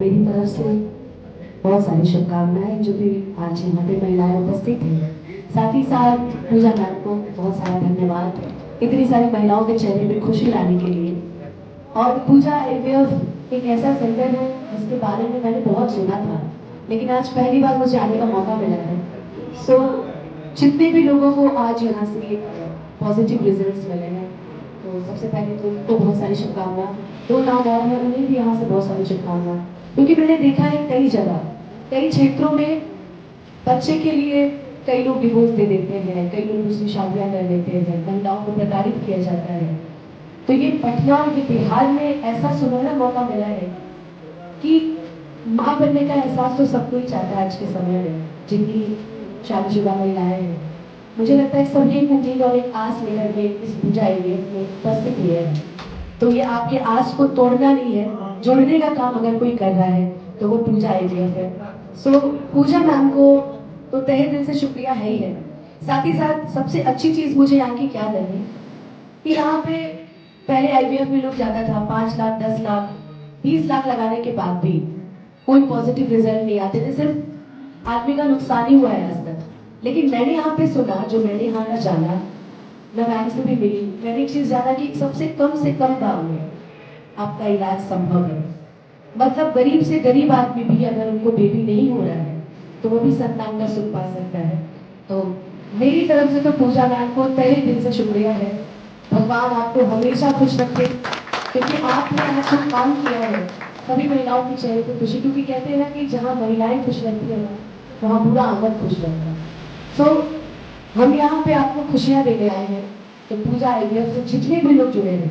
मेरी तरफ से बहुत सारी शुभकामनाएं जो भी आज यहाँ पे महिलाएं उपस्थित हैं। साथ ही साथ पूजा मैम को बहुत सारा धन्यवाद इतनी सारी महिलाओं के चेहरे पे खुशी लाने के लिए। और पूजा आईवीएफ एक ऐसा सेंटर है जिसके बारे में मैंने बहुत सुना था, लेकिन आज पहली बार मुझे आने का मौका मिला है। सो जितने भी लोगों को आज यहाँ से पॉजिटिव रिजल्ट्स मिले हैं, तो सबसे पहले तो उनको बहुत सारी शुभकामनाएं। दो नाम और हैं, उन्हें भी यहाँ से बहुत सारी शुभकामनाएं, क्योंकि मैंने देखा है कई जगह कई क्षेत्रों में बच्चे के लिए कई लोग डिवोर्स दे देते हैं, कई लोग दूसरी शादियां कर लेते हैं, महिलाओं को प्रताड़ित किया जाता है। तो ये पटना और ये बिहार में ऐसा सुनहरा मौका मिला है कि माँ बनने का एहसास तो सबको ही चाहता है आज के समय में, जिनकी शादीशुदा महिलाएं हैं। मुझे लगता है सभी उम्मीद और एक आस लेकर के इस पूजा आईवीएफ में उपस्थित हुए हैं। तो ये आपके आस को तोड़ना नहीं है, जोड़ने का काम अगर कोई कर रहा है तो वो पूजा आईवीएफ है। सो पूजा मैम को तो तहे दिल से शुक्रिया है ही है। साथ ही साथ सबसे अच्छी चीज मुझे यहाँ की क्या लगी कि यहाँ पे पहले आईवीएफ में लोग जाता था 5 लाख 10 लाख 20 लाख लगाने के बाद भी कोई पॉजिटिव रिजल्ट नहीं आते थे, सिर्फ आदमी का नुकसान ही हुआ है आज तक। लेकिन मैंने यहाँ पे सुना, जो मैंने यहाँ का जाना, मैं मैम से भी मिली, मैंने एक चीज जाना कि सबसे कम दाम में आपका इलाज संभव है। मतलब गरीब से गरीब आदमी भी अगर उनको बेबी नहीं हो रहा है तो वो भी संतान का सुख पा सकता है। तो मेरी तरफ से तो पूजा मैम को तहे दिल से शुक्रिया है। भगवान आपको हमेशा खुश रखे, क्योंकि आपने आज जो काम किया है सभी महिलाओं के चेहरे पर खुशी, क्योंकि कहते हैं ना कि जहाँ महिलाएं खुश रहती है ना वहाँ पूरा आंगन खुश रहता है। सो हम यहाँ पे आपको खुशियाँ देने आए हैं। तो पूजा आईवीएफ से जितने भी लोग जुड़े हैं,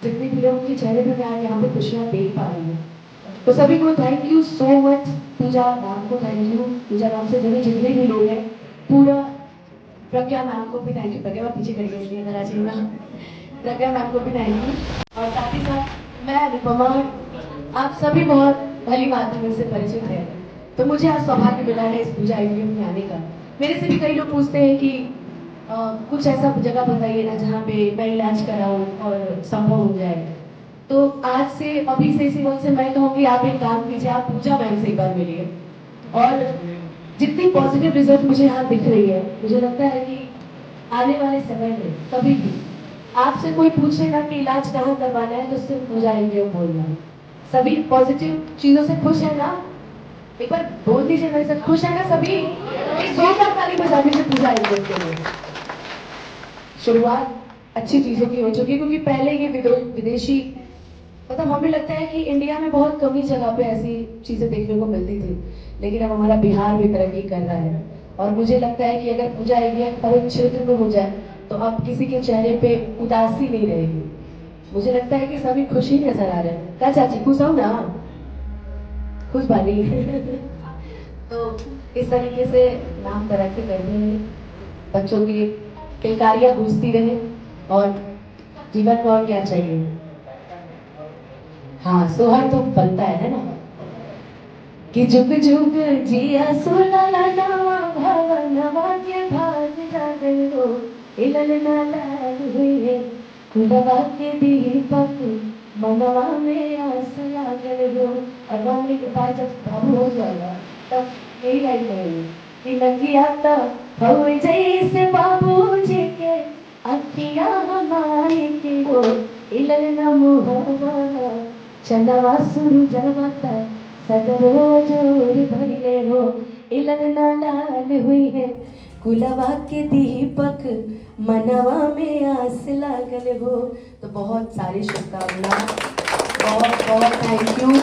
जितने भी लोगों के चेहरे पे मैं आज यहाँ पे खुशियाँ देख पा रही हूँ, तो सभी को thank you so much. Pooja ma'am को थैंक यू, पूजा मैम से जुड़े जितने भी लोग हैं, पूरा प्रज्ञा मैम को भी थैंक यू। प्रज्ञा मैम पीछे खड़ी है इसलिए इधर आ जाइए ना। प्रज्ञा मैम को भी थैंक यू। और साथ ही साथ मैं अनुपमा, आप सभी बहुत भली बात से परिचित है। तो मुझे आज सौभाग्य मिला है इस पूजा आईवीएफ में आने का। मेरे से भी कई लोग पूछते हैं कि कुछ ऐसा जगह बताइए ना जहाँ पे मैं इलाज कराऊं और संभव हो जाए। तो आज से अभी से इसी वक्त से मैं कहूँगी आप एक काम कीजिए, आप पूजा मैम से एक बार मिलिए। और जितनी पॉजिटिव रिजल्ट मुझे यहाँ दिख रही है, मुझे लगता है कि आने वाले समय में कभी भी आपसे कोई पूछेगा कि इलाज कहाँ करवाना है तो सिर्फ पूजा आईवीएफ बोलना है। सभी पॉजिटिव चीजों से खुश है ना? एक बार बोल दीजिए मेरे साथ, खुश है ना सभी? एक जोरदार ताली बजा दीजिए पूजा आईवीएफ के लिए। शुरुआत अच्छी चीजों की हो चुकी है, क्योंकि पहले ये विदेशी, मतलब हमें लगता है कि इंडिया में बहुत कम ही जगह पे ऐसी चीजें देखने को मिलती थी, लेकिन अब हमारा बिहार भी तरक्की कर रहा है। और मुझे लगता है कि अगर पूजा आईवीएफ हर एक क्षेत्र में हो जाए तो अब किसी के चेहरे पे उदासी नहीं रहेगी। मुझे लगता है कि सभी खुशी नजर आ रहे हैं। क्या चाची खुश हो ना? खुश बानी। तो इस तरीके से नाम तरक्की करते हैं, बच्चों की किलकारियां गूंजती रहे, और जीवन में और क्या चाहिए। हाँ, सोहर तो बनता है ना कि जुग जुग जिया सुलाना भवनवा के भाग जागल हो, इलल ना लाल हुई है खुलवा के दीपक मनवा में आस लागल हो। और मम्मी के पास जब बाबू हो जाएगा तब यही लाइन रहेगी कि लगिया तो हो जैसे बाबू जी के अखियां हमारी की हो, इलल ना मुहवा चंदवा सुरु जलवता सदरो जोर भइले हो, इलन ना लाल हुई है कुलवा के दीपक मनवा में आस लागल हो। तो बहुत सारी शुभकामनाएं, बहुत बहुत थैंक यू।